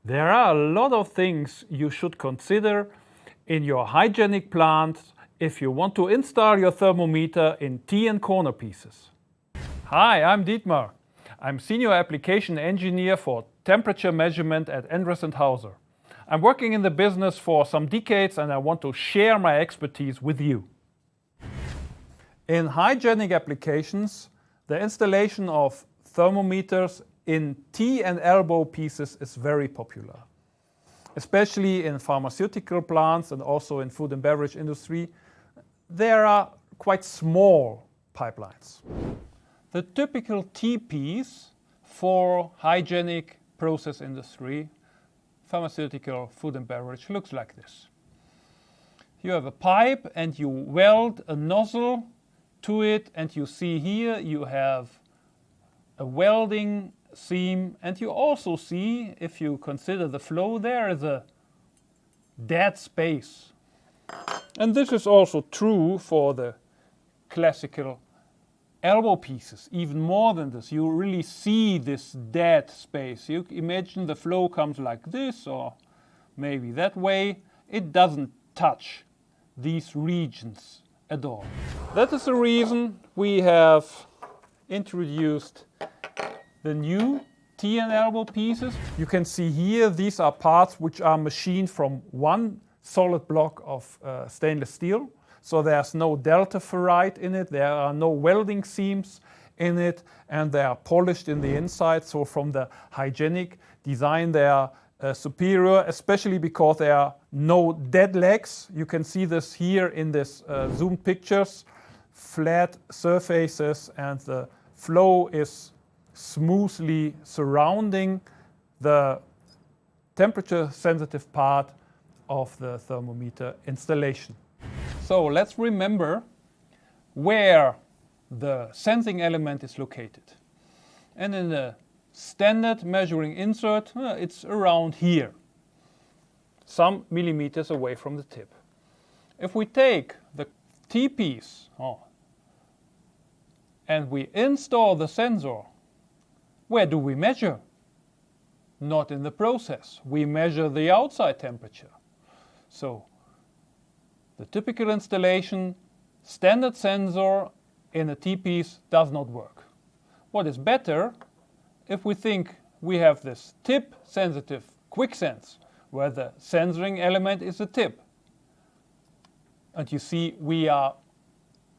There are a lot of things you should consider in your hygienic plant if you want to install your thermometer in T and corner pieces. Hi, I'm Dietmar. I'm Senior Application Engineer for Temperature Measurement at Endress & Hauser. I'm working in the business for some decades and I want to share my expertise with you. In hygienic applications, the installation of thermometers in T and elbow pieces is very popular, especially in pharmaceutical plants and also in food and beverage industry. There are quite small pipelines. The typical T piece for hygienic process industry, pharmaceutical, food and beverage, looks like this. You have a pipe and you weld a nozzle to it, and you see here you have a welding seam, and you also see, if you consider the flow, there is a dead space. And this is also true for the classical elbow pieces, even more than this. You really see this dead space. You imagine the flow comes like this or maybe that way. It doesn't touch these regions at all. That is the reason we have introduced the new T and elbow pieces. You can see here these are parts which are machined from one solid block of stainless steel. So there's no delta ferrite in it, there are no welding seams in it, and they are polished in the inside. So from the hygienic design they are superior, especially because there are no dead legs. You can see this here in this zoomed pictures. Flat surfaces and the flow is smoothly surrounding the temperature sensitive part of the thermometer installation. So let's remember where the sensing element is located. And in the standard measuring insert, it's around here, some millimeters away from the tip. If we take the T-piece and we install the sensor, where do we measure? Not in the process. We measure the outside temperature. So the typical installation, standard sensor in a T-piece does not work. What is better, if we think we have this tip-sensitive quick sense, where the sensoring element is the tip. And you see we are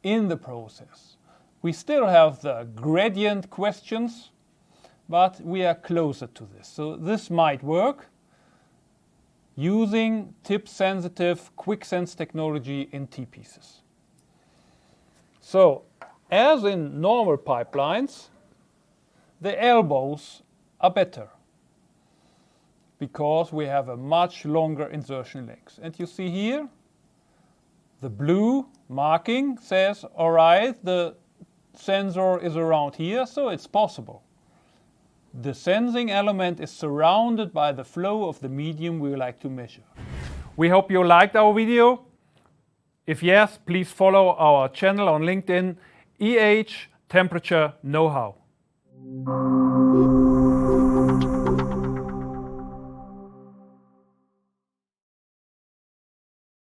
in the process. We still have the gradient questions, but we are closer to this. So this might work using tip-sensitive quick sense technology in T-pieces. So, as in normal pipelines, the elbows are better because we have a much longer insertion length. And you see here, the blue marking says, all right, the sensor is around here, so it's possible. The sensing element is surrounded by the flow of the medium we like to measure. We hope you liked our video. If yes, please follow our channel on LinkedIn, EH Temperature Know-How.